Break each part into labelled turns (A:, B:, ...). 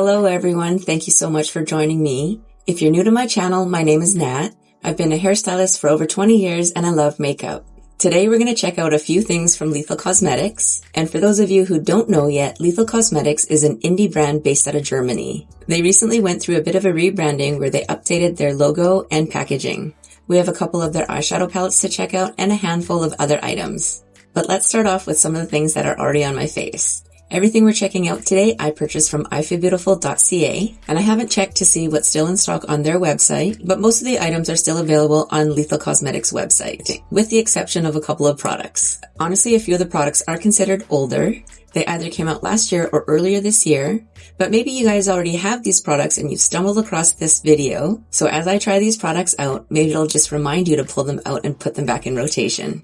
A: Hello everyone, thank you so much for joining me. If you're new to my channel, my name is Nat. I've been a hairstylist for over 20 years and I love makeup. Today we're going to check out a few things from Lethal Cosmetics. And for those of you who don't know yet, Lethal Cosmetics is an indie brand based out of Germany. They recently went through a bit of a rebranding where they updated their logo and packaging. We have a couple of their eyeshadow palettes to check out and a handful of other items. But let's start off with some of the things that are already on my face. Everything we're checking out today I purchased from ifeelbeautiful.ca, and I haven't checked to see what's still in stock on their website, but most of the items are still available on Lethal Cosmetics' website, with the exception of a couple of products. Honestly, a few of the products are considered older. They either came out last year or earlier this year, but maybe you guys already have these products and you've stumbled across this video, so as I try these products out, maybe it'll just remind you to pull them out and put them back in rotation.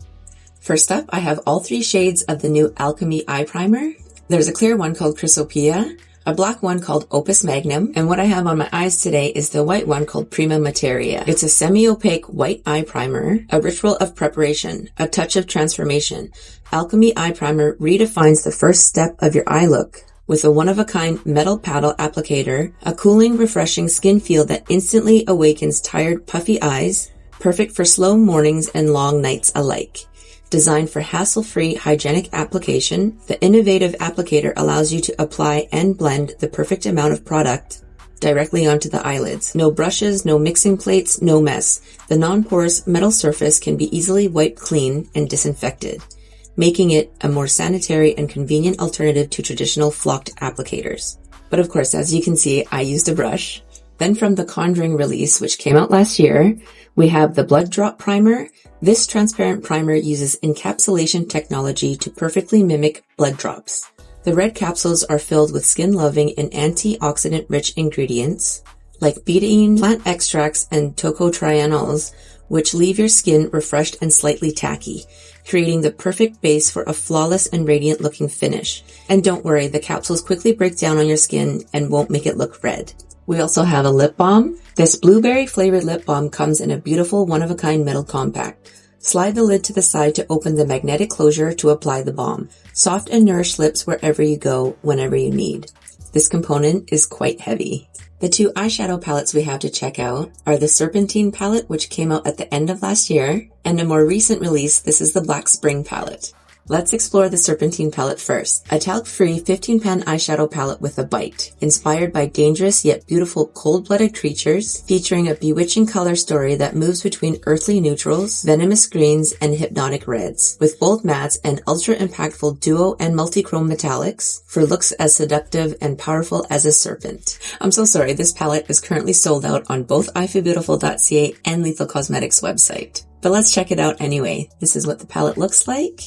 A: First up, I have all three shades of the new Alchemy Eye Primer. There's a clear one called Chrysopoeia, a black one called Opus Magnum, and what I have on my eyes today is the white one called Prima Materia. It's a semi-opaque white eye primer, a ritual of preparation, a touch of transformation. Alchemy Eye Primer redefines the first step of your eye look with a one-of-a-kind metal paddle applicator, a cooling, refreshing skin feel that instantly awakens tired, puffy eyes, perfect for slow mornings and long nights alike. Designed for hassle-free, hygienic application, the innovative applicator allows you to apply and blend the perfect amount of product directly onto the eyelids. No brushes, no mixing plates, no mess. The non-porous metal surface can be easily wiped clean and disinfected, making it a more sanitary and convenient alternative to traditional flocked applicators. But of course, as you can see, I used a brush. Then from the Conjuring release, which came out last year, we have the Blood Drop Primer. This transparent primer uses encapsulation technology to perfectly mimic blood drops. The red capsules are filled with skin-loving and antioxidant-rich ingredients like betaine, plant extracts, and tocotrienols, which leave your skin refreshed and slightly tacky, creating the perfect base for a flawless and radiant-looking finish. And don't worry, the capsules quickly break down on your skin and won't make it look red. We also have a lip balm. This blueberry flavored lip balm comes in a beautiful one-of-a-kind metal compact. Slide the lid to the side to open the magnetic closure to apply the balm. Soft and nourished lips wherever you go, whenever you need. This component is quite heavy. The two eyeshadow palettes we have to check out are the Serpentine palette, which came out at the end of last year, and a more recent release, this is the Black Spring palette. Let's explore the Serpentine palette first. A talc-free 15-pan eyeshadow palette with a bite, inspired by dangerous yet beautiful cold-blooded creatures, featuring a bewitching color story that moves between earthly neutrals, venomous greens, and hypnotic reds, with bold mattes and ultra-impactful duo and multi-chrome metallics for looks as seductive and powerful as a serpent. I'm so sorry, this palette is currently sold out on both ifeelbeautiful.ca and Lethal Cosmetics website. But let's check it out anyway. This is what the palette looks like.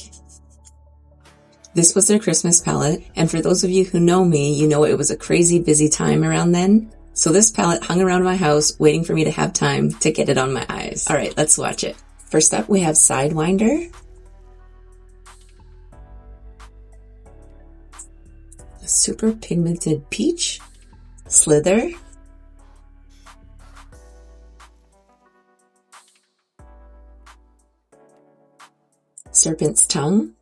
A: This was their Christmas palette, and for those of you who know me, you know it was a crazy busy time around then. So this palette hung around my house waiting for me to have time to get it on my eyes. Alright, let's watch it. First up we have Sidewinder. A super pigmented peach. Slither. Serpent's Tongue.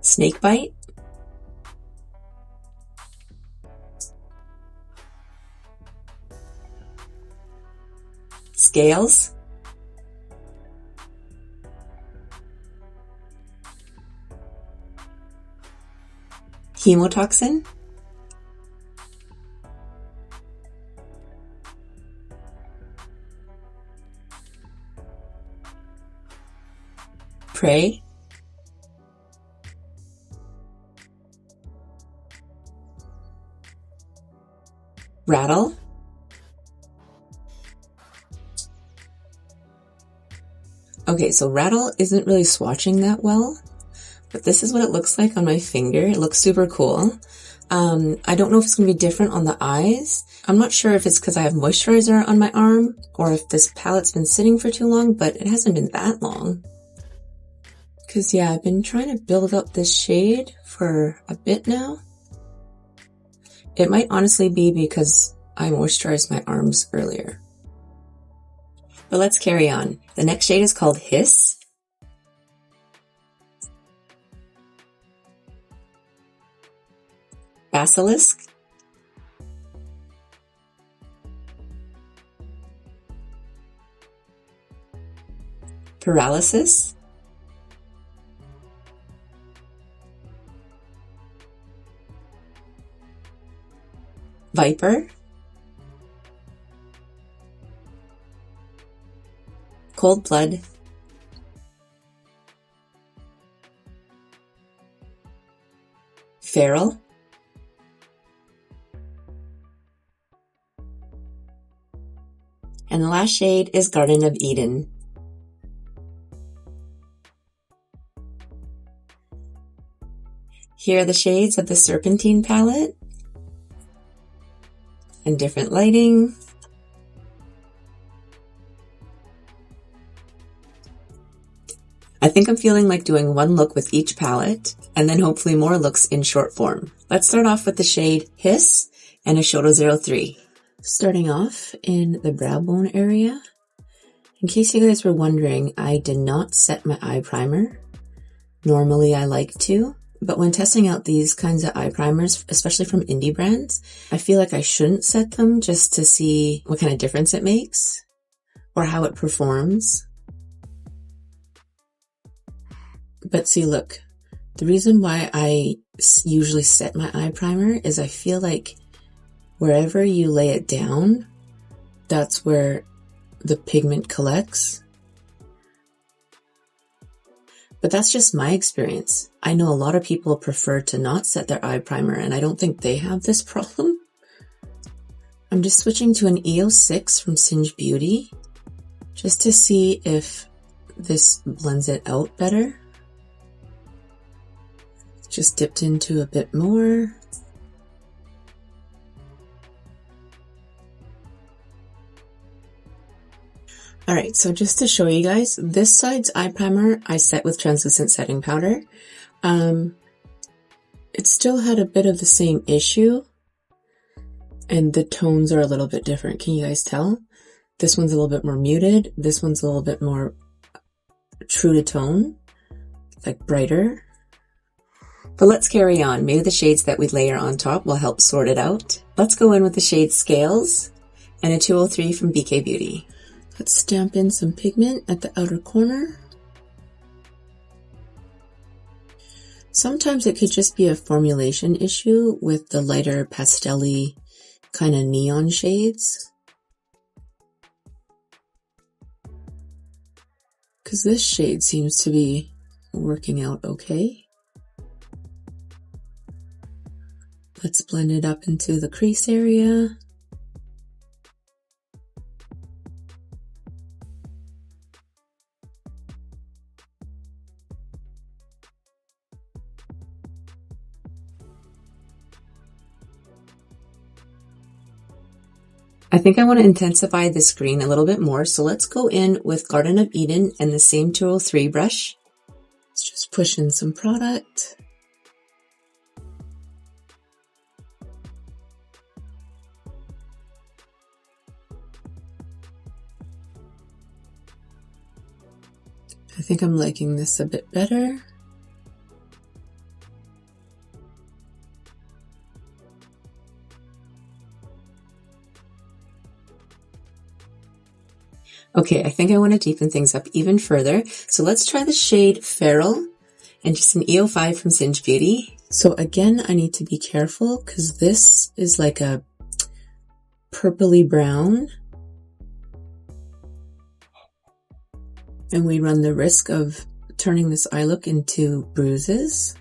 A: Snakebite, Scales, Hemotoxin, Prey, Rattle, okay, so Rattle isn't really swatching that well, but this is what it looks like on my finger. It looks super cool. I don't know if it's going to be different on the eyes. I'm not sure if it's because I have moisturizer on my arm or if this palette's been sitting for too long, but it hasn't been that long. Because yeah, I've been trying to build up this shade for a bit now. It might honestly be because I moisturized my arms earlier. But let's carry on. The next shade is called Hiss. Basilisk, Paralysis, Viper, Cold Blood, Feral, and the last shade is Garden of Eden. Here are the shades of the Serpentine palette and different lighting. I think I'm feeling like doing one look with each palette and then hopefully more looks in short form. Let's start off with the shade Hiss and Ashodo 03. Starting off in the brow bone area. In case you guys were wondering, I did not set my eye primer. Normally I like to, but when testing out these kinds of eye primers, especially from indie brands, I feel like I shouldn't set them just to see what kind of difference it makes or how it performs. But see, look, the reason why I usually set my eye primer is I feel like wherever you lay it down, that's where the pigment collects. But that's just my experience. I know a lot of people prefer to not set their eye primer, and I don't think they have this problem. I'm just switching to an EO6 from Singe Beauty, just to see if this blends it out better. Just dipped into a bit more. Alright, so just to show you guys, this side's eye primer I set with translucent setting powder. It still had a bit of the same issue, and the tones are a little bit different. Can you guys tell? This one's a little bit more muted, this one's a little bit more true to tone, like brighter. But let's carry on. Maybe the shades that we layer on top will help sort it out. Let's go in with the shade Scales and a 203 from BK Beauty. Let's stamp in some pigment at the outer corner. Sometimes it could just be a formulation issue with the lighter pastel-y kind of neon shades. Because this shade seems to be working out okay. Let's blend it up into the crease area. I think I want to intensify this green a little bit more, so let's go in with Garden of Eden and the same 203 brush. Let's just push in some product. I think I'm liking this a bit better. Okay, I think I want to deepen things up even further. So let's try the shade Feral and just an EO5 from Singe Beauty. So again, I need to be careful because this is like a purpley brown. And we run the risk of turning this eye look into bruises.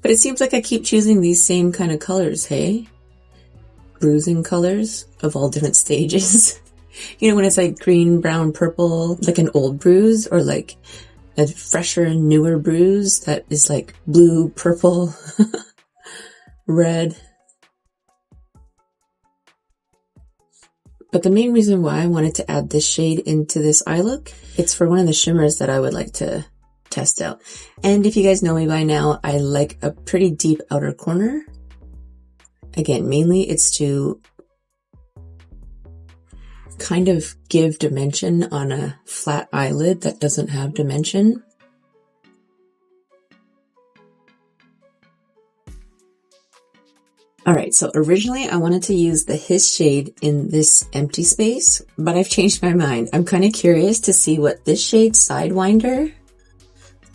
A: But it seems like I keep choosing these same kind of colors, hey? Bruising colors of all different stages. You know, when it's like green, brown, purple, like an old bruise, or like a fresher, newer bruise that is like blue, purple, red. But the main reason why I wanted to add this shade into this eye look, it's for one of the shimmers that I would like to test out. And if you guys know me by now, I like a pretty deep outer corner. Again, mainly it's to kind of give dimension on a flat eyelid that doesn't have dimension. Alright, so originally I wanted to use the His shade in this empty space, but I've changed my mind. I'm kind of curious to see what this shade Sidewinder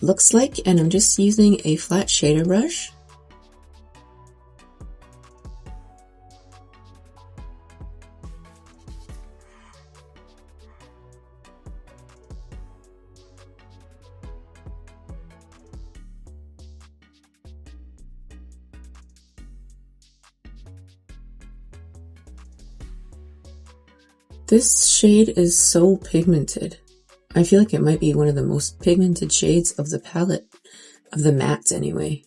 A: looks like, and I'm just using a flat shader brush. This shade is so pigmented. I feel like it might be one of the most pigmented shades of the palette, of the mattes anyway.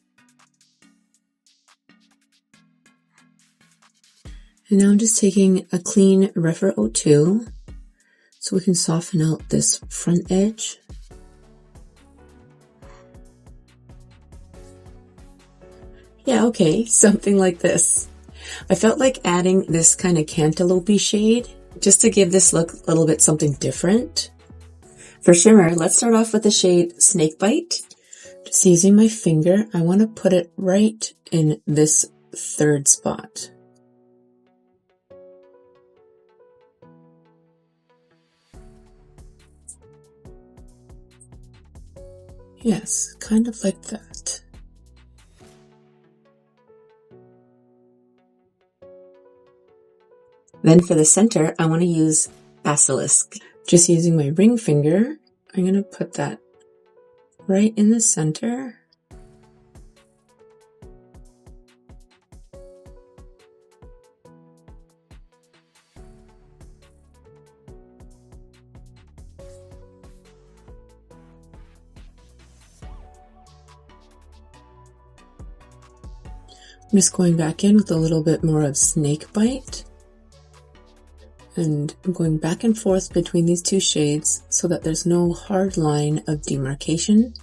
A: And now I'm just taking a clean Rephr 02 so we can soften out this front edge. Yeah, okay, something like this. I felt like adding this kind of cantaloupe shade just to give this look a little bit something different. For shimmer, let's start off with the shade Snakebite. Just using my finger, I want to put it right in this third spot. Yes, kind of like that. Then for the center, I want to use Basilisk. Just using my ring finger, I'm going to put that right in the center. I'm just going back in with a little bit more of Snakebite. And I'm going back and forth between these two shades so that there's no hard line of demarcation.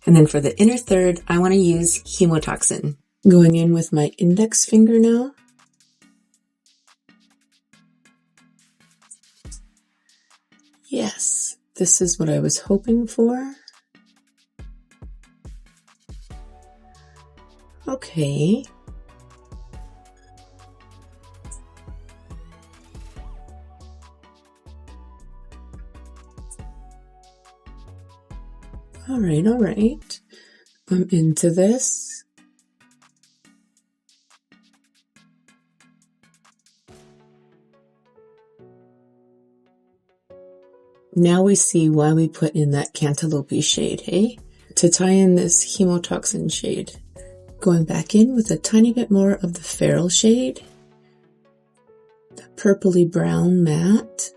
A: And then for the inner third, I want to use Hemotoxin. Going in with my index finger now. Yes, this is what I was hoping for. Okay. All right. I'm into this. Now we see why we put in that cantaloupe shade, hey? To tie in this Hemotoxin shade. Going back in with a tiny bit more of the Feral shade. The purpley brown matte.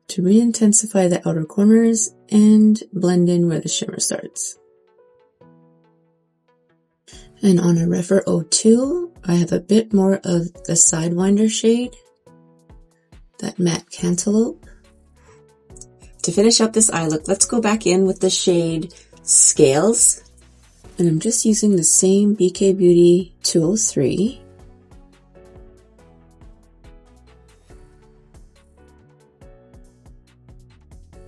A: To re-intensify the outer corners and blend in where the shimmer starts. And on a Rephr 02, I have a bit more of the Sidewinder shade. That matte cantaloupe. To finish up this eye look, let's go back in with the shade Scales. And I'm just using the same BK Beauty 203.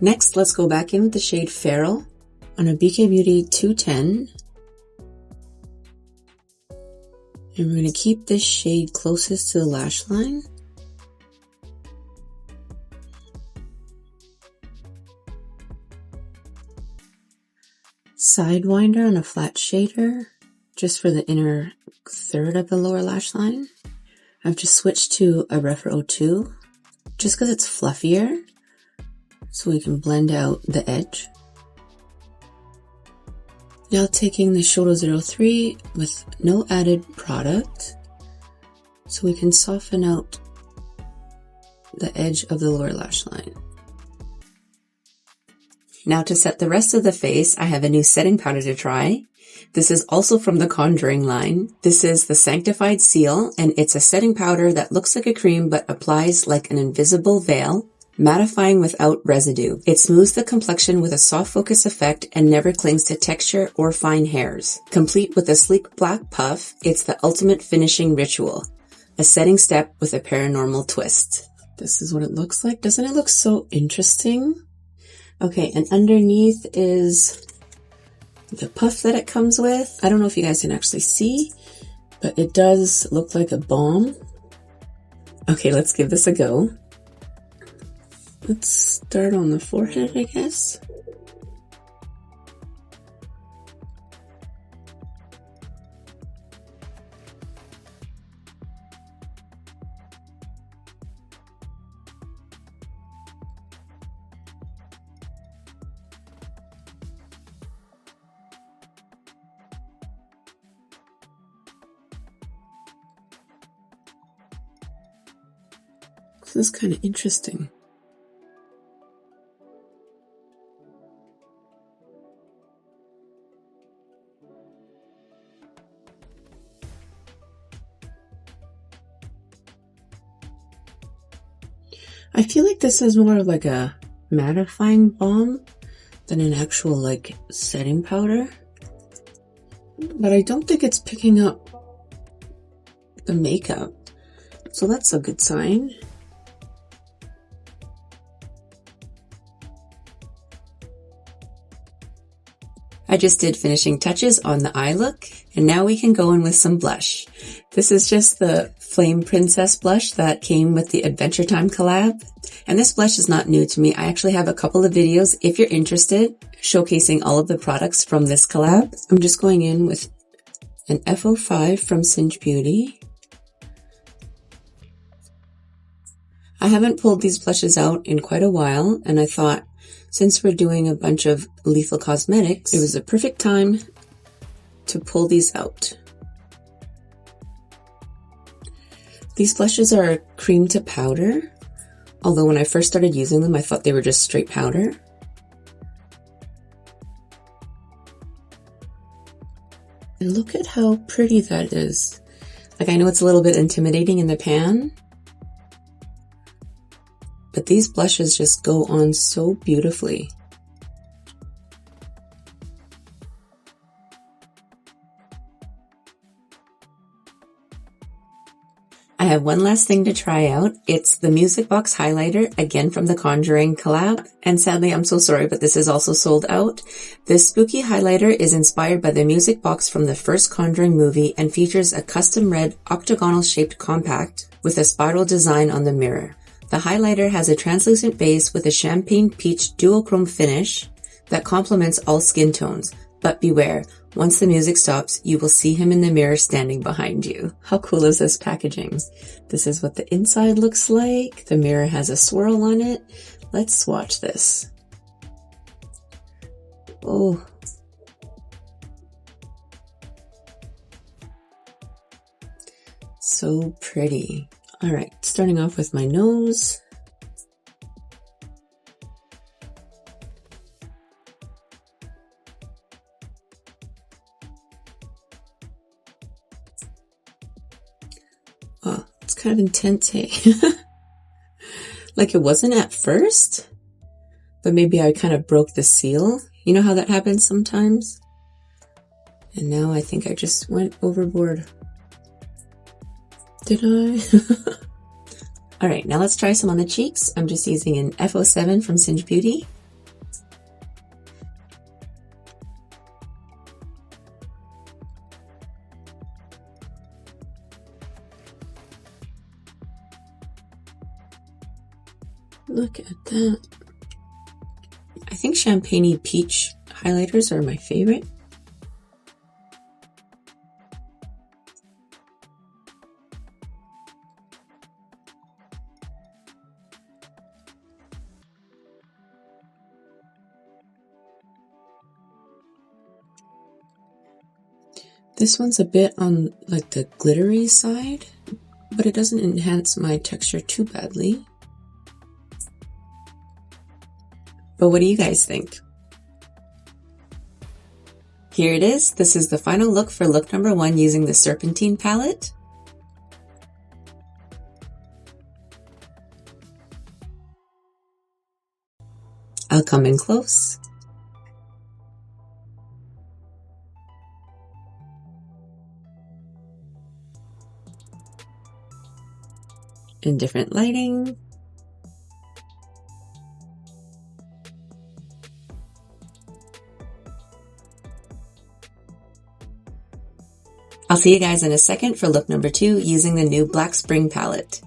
A: Next, let's go back in with the shade Feral on a BK Beauty 210. And we're going to keep this shade closest to the lash line. Sidewinder on a flat shader, just for the inner third of the lower lash line. I've just switched to a Rephr 02, just because it's fluffier, so we can blend out the edge. Now taking the Shoto 03 with no added product, so we can soften out the edge of the lower lash line. Now to set the rest of the face, I have a new setting powder to try. This is also from the Conjuring line. This is the Sanctified Seal, and it's a setting powder that looks like a cream but applies like an invisible veil, mattifying without residue. It smooths the complexion with a soft focus effect and never clings to texture or fine hairs. Complete with a sleek black puff, it's the ultimate finishing ritual. A setting step with a paranormal twist. This is what it looks like. Doesn't it look so interesting? Okay, and underneath is the puff that it comes with. I don't know if you guys can actually see, but it does look like a balm. Okay, let's give this a go. Let's start on the forehead, I guess. This is kind of interesting. I feel like this is more of like a mattifying balm than an actual like setting powder. But I don't think it's picking up the makeup. So that's a good sign. I just did finishing touches on the eye look, and now we can go in with some blush. This is just the Flame Princess blush that came with the Adventure Time collab. And this blush is not new to me. I actually have a couple of videos, if you're interested, showcasing all of the products from this collab. I'm just going in with an F05 from Singe Beauty. I haven't pulled these blushes out in quite a while, and I thought, since we're doing a bunch of Lethal Cosmetics, it was a perfect time to pull these out. These blushes are cream to powder, although when I first started using them, I thought they were just straight powder. And look at how pretty that is. Like, I know it's a little bit intimidating in the pan, but these blushes just go on so beautifully. I have one last thing to try out. It's the Music Box highlighter, again from the Conjuring collab. And sadly, I'm so sorry, but this is also sold out. This spooky highlighter is inspired by the music box from the first Conjuring movie and features a custom red octagonal shaped compact with a spiral design on the mirror. The highlighter has a translucent base with a champagne peach duochrome finish that complements all skin tones. But beware, once the music stops, you will see him in the mirror standing behind you. How cool is this packaging? This is what the inside looks like. The mirror has a swirl on it. Let's swatch this. Oh. So pretty. All right, starting off with my nose. Oh, it's kind of intense, hey? Like it wasn't at first, but maybe I kind of broke the seal. You know how that happens sometimes? And now I think I just went overboard. Did I? All right, now let's try some on the cheeks. I'm just using an F07 from Singe Beauty. Look at that. I think Champagne Peach highlighters are my favorite. This one's a bit on like the glittery side, but it doesn't enhance my texture too badly. But what do you guys think? Here it is. This is the final look for look number 1 using the Serpentine palette. I'll come in close. In different lighting. I'll see you guys in a second for look number 2 using the new Black Spring palette.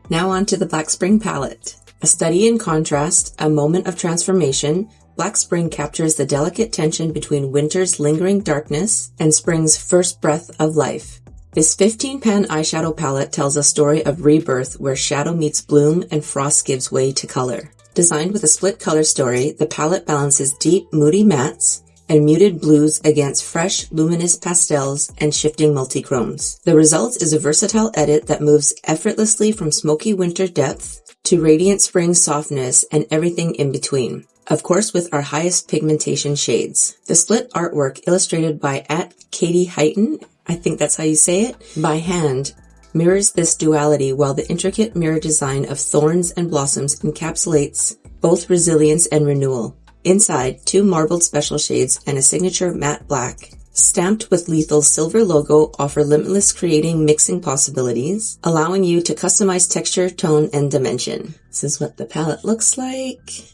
A: Now on to the Black Spring palette. A study in contrast, a moment of transformation, Black Spring captures the delicate tension between winter's lingering darkness and spring's first breath of life. This 15-pan eyeshadow palette tells a story of rebirth where shadow meets bloom and frost gives way to color. Designed with a split color story, the palette balances deep, moody mattes and muted blues against fresh, luminous pastels and shifting multichromes. The result is a versatile edit that moves effortlessly from smoky winter depth to radiant spring softness and everything in between. Of course, with our highest pigmentation shades. The split artwork illustrated by @Katie Heighton, I think that's how you say it, by hand, mirrors this duality while the intricate mirror design of thorns and blossoms encapsulates both resilience and renewal. Inside, 2 marbled special shades and a signature matte black, stamped with Lethal's silver logo, offer limitless creating mixing possibilities, allowing you to customize texture, tone, and dimension. This is what the palette looks like.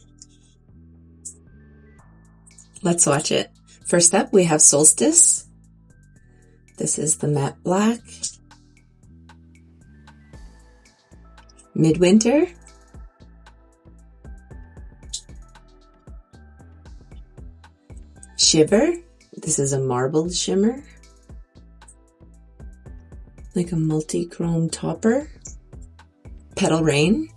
A: Let's watch it. First up, we have Solstice. This is the matte black. Midwinter. Shiver. This is a marbled shimmer. Like a multi-chrome topper. Petal Rain.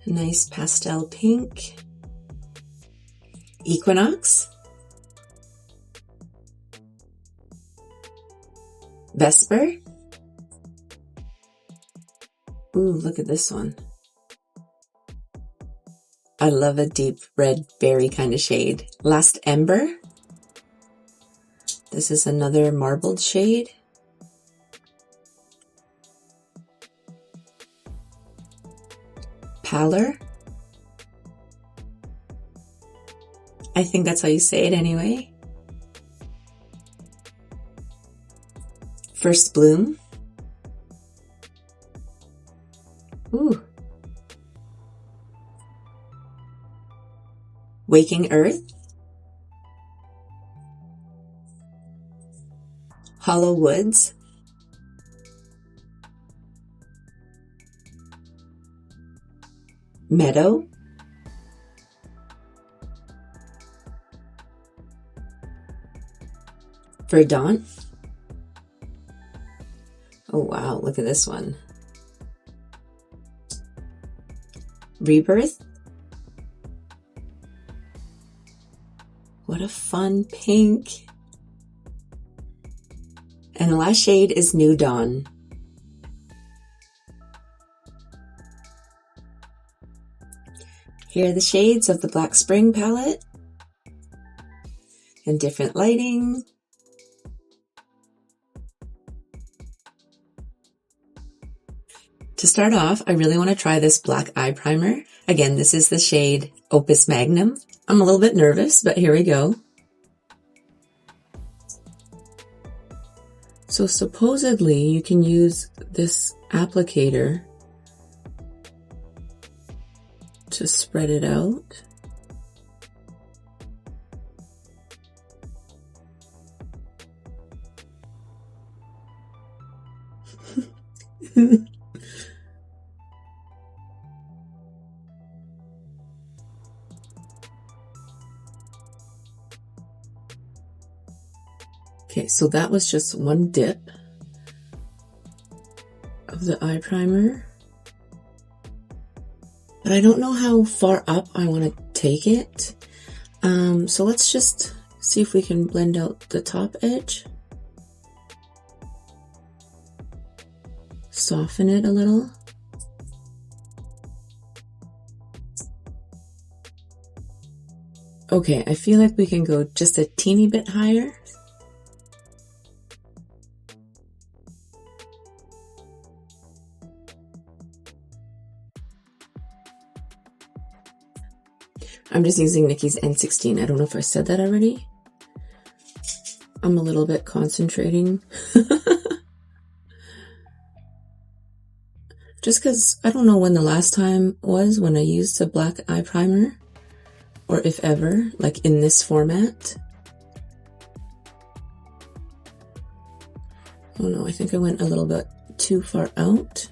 A: A nice pastel pink. Equinox. Vesper. Ooh, look at this one. I love a deep red berry kind of shade. Last Ember. This is another marbled shade. Pallor. I think that's how you say it anyway. First Bloom. Ooh. Waking Earth. Hollow Woods. Meadow. Verdant. Oh wow, look at this one. Rebirth. What a fun pink. And the last shade is New Dawn. Here are the shades of the Black Spring palette and different lighting. To start off, I really want to try this black eye primer. Again, this is the shade Opus Magnum. I'm a little bit nervous, but here we go. So supposedly you can use this applicator to spread it out. Okay, so that was just one dip of the eye primer. But I don't know how far up I want to take it. So let's just see if we can blend out the top edge. Soften it a little. Okay, I feel like we can go just a teeny bit higher. I'm just using Nikki's N16. I don't know if I said that already. I'm a little bit concentrating. Just because I don't know when the last time was when I used a black eye primer. or if ever, like in this format. Oh no, I think I went a little bit too far out.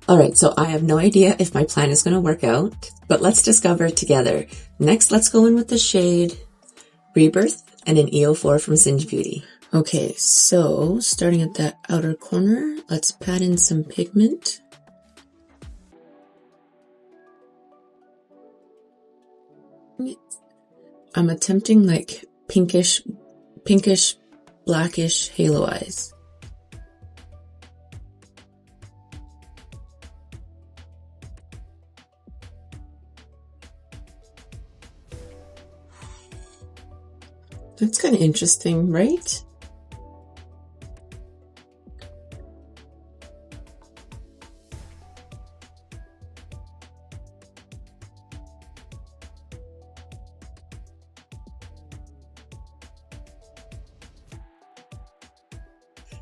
A: Alright, so I have no idea if my plan is going to work out, but let's discover it together. Next, let's go in with the shade Rebirth and an EO4 from Singe Beauty. Okay, so starting at that outer corner, let's pat in some pigment. I'm attempting like pinkish, blackish halo eyes. That's kind of interesting, right?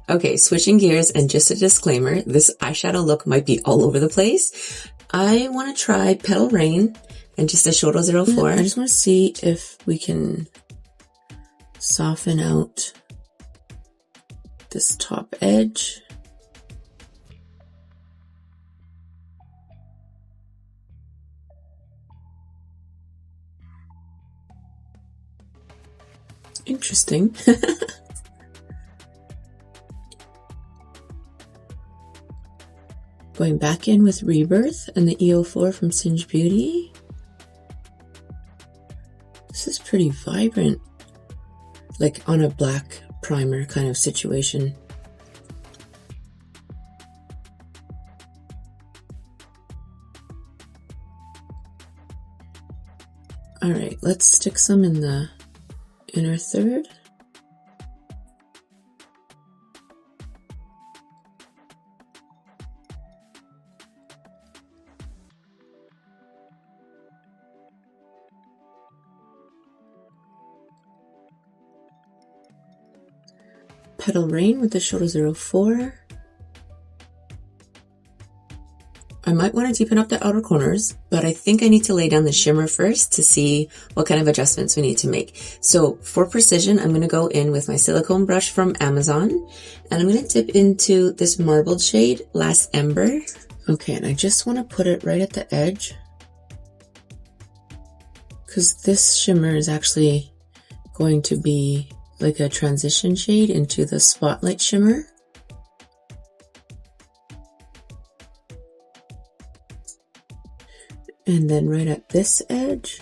A: Okay, switching gears, and just a disclaimer, this eyeshadow look might be all over the place. I want to try Petal Rain and just a Shoto 04. I just want to see if we can soften out this top edge. Interesting. Going back in with Rebirth and the EO4 from Singe Beauty. This is pretty vibrant. Like on a black primer kind of situation. Alright, let's stick some in the inner third. Petal Rain with the Shoto 04. I might want to deepen up the outer corners, but I think I need to lay down the shimmer first to see what kind of adjustments we need to make. So for precision, I'm going to go in with my silicone brush from Amazon, and I'm going to dip into this marbled shade, Last Ember. Okay, and I just want to put it right at the edge, because this shimmer is actually going to be like a transition shade into the Spotlight shimmer. And then right at this edge.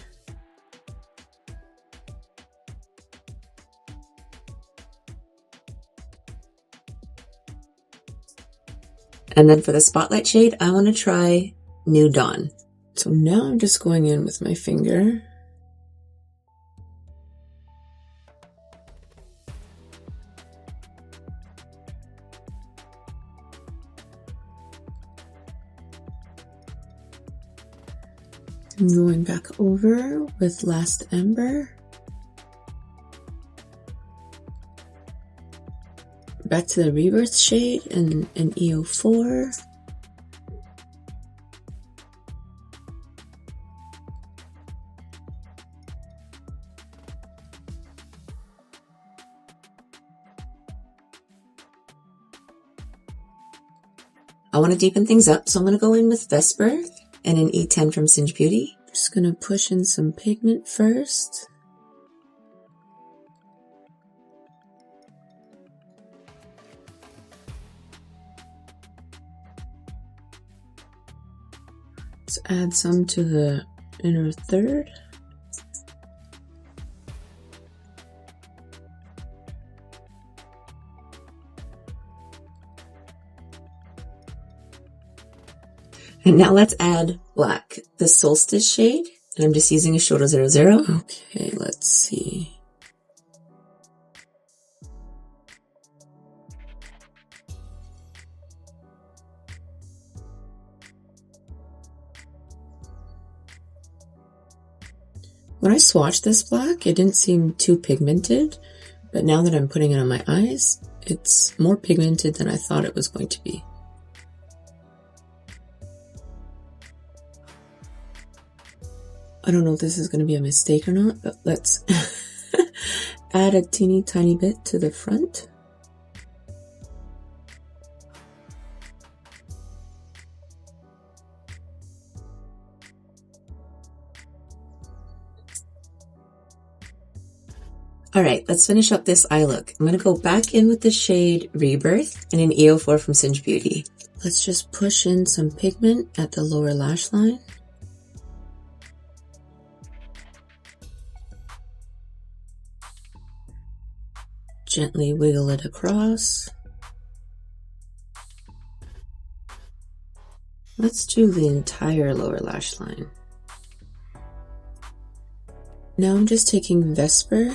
A: And then for the Spotlight shade, I want to try New Dawn. So now I'm just going in with my finger. I'm going back over with Last Ember. Back to the Rebirth shade and an EO4. I want to deepen things up, so I'm going to go in with Vesper and an E10 from Singe Beauty. Just going to push in some pigment first. Let's add some to the inner third. And now let's add black, the Solstice shade, and I'm just using a Shoto 00. Okay, let's see. When I swatched this black, it didn't seem too pigmented, but now that I'm putting it on my eyes, it's more pigmented than I thought it was going to be. I don't know if this is going to be a mistake or not, but let's add a teeny tiny bit to the front. Alright, let's finish up this eye look. I'm going to go back in with the shade Rebirth in an EO4 from Singe Beauty. Let's just push in some pigment at the lower lash line. Gently wiggle it across. Let's do the entire lower lash line. Now I'm just taking Vesper,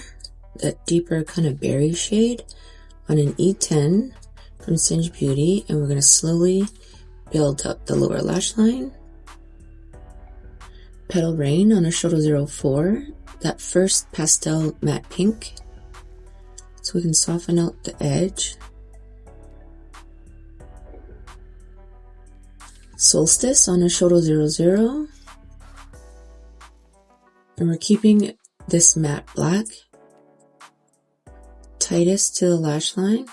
A: that deeper kind of berry shade, on an E10 from Singe Beauty, and we're going to slowly build up the lower lash line. Petal Rain on a Shoto 04, that first pastel matte pink, so we can soften out the edge. Solstice on a Shoto 00, and we're keeping this matte black tightest to the lash line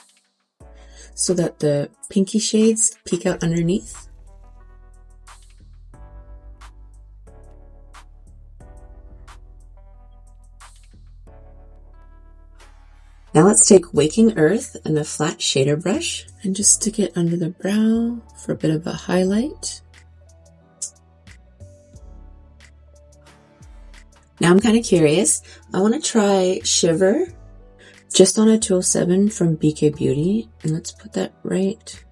A: so that the pinky shades peek out underneath. Now let's take Waking Earth and a flat shader brush and just stick it under the brow for a bit of a highlight. Now I'm kind of curious. I want to try Shiver just on a 207 from BK Beauty, and let's put that right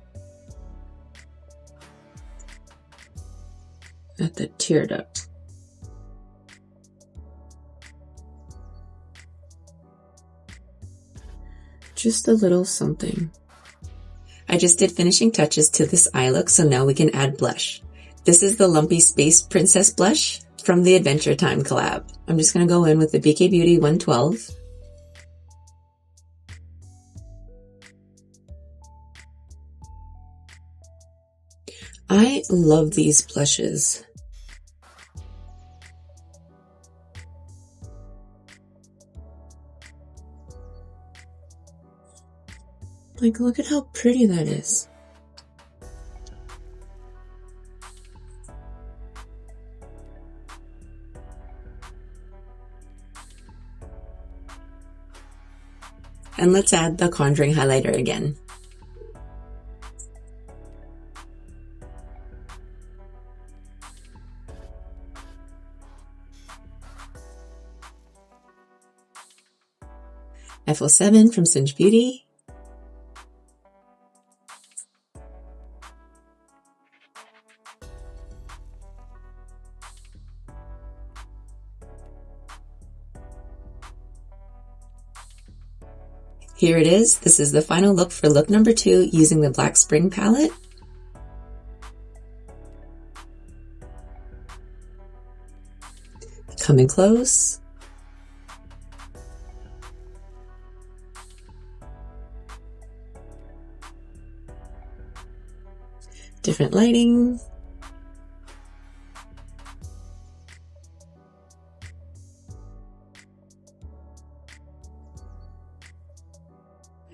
A: at the tear duct. Just a little something. I just did finishing touches to this eye look, so now we can add blush. This is the Lumpy Space Princess blush from the Adventure Time collab. I'm just going to go in with the BK Beauty 112. I love these blushes. Like, look at how pretty that is. And let's add the Conjuring highlighter again. F07 from Singe Beauty. Here it is. This is the final look for look number 2 using the Black Spring palette. Coming close. Different lighting.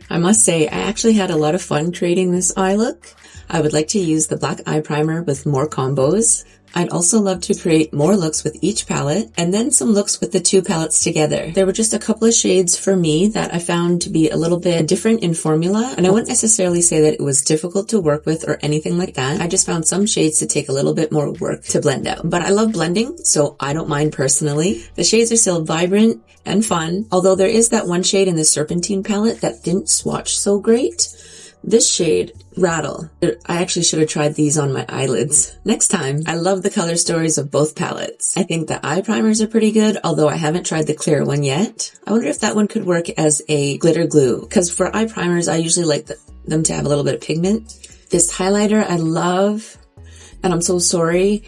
A: I must say, I actually had a lot of fun creating this eye look. I would like to use the black eye primer with more combos. I'd also love to create more looks with each palette, and then some looks with the two palettes together. There were just a couple of shades for me that I found to be a little bit different in formula, and I wouldn't necessarily say that it was difficult to work with or anything like that. I just found some shades to take a little bit more work to blend out. But I love blending, so I don't mind personally. The shades are still vibrant and fun, although there is that one shade in the Serpentine palette that didn't swatch so great. This shade, Rattle. I actually should have tried these on my eyelids next time. I love the color stories of both palettes. I think the eye primers are pretty good, although I haven't tried the clear one yet. I wonder if that one could work as a glitter glue, because for eye primers, I usually like them to have a little bit of pigment. This highlighter I love, and I'm so sorry.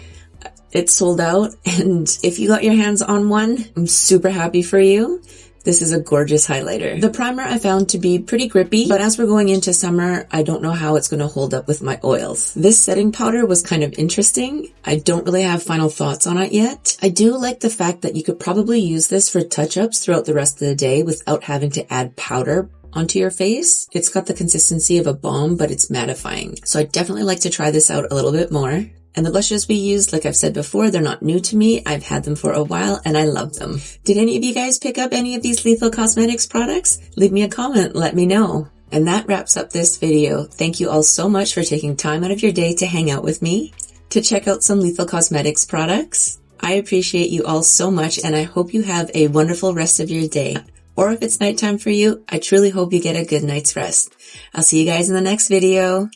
A: It's sold out, and if you got your hands on one, I'm super happy for you. This is a gorgeous highlighter. The primer I found to be pretty grippy, but as we're going into summer, I don't know how it's going to hold up with my oils. This setting powder was kind of interesting. I don't really have final thoughts on it yet. I do like the fact that you could probably use this for touch-ups throughout the rest of the day without having to add powder onto your face. It's got the consistency of a balm, but it's mattifying. So I definitely like to try this out a little bit more. And the blushes we used, like I've said before, they're not new to me. I've had them for a while and I love them. Did any of you guys pick up any of these Lethal Cosmetics products? Leave me a comment, let me know. And that wraps up this video. Thank you all so much for taking time out of your day to hang out with me, to check out some Lethal Cosmetics products. I appreciate you all so much and I hope you have a wonderful rest of your day. Or if it's nighttime for you, I truly hope you get a good night's rest. I'll see you guys in the next video.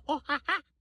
B: Oh, ha, ha.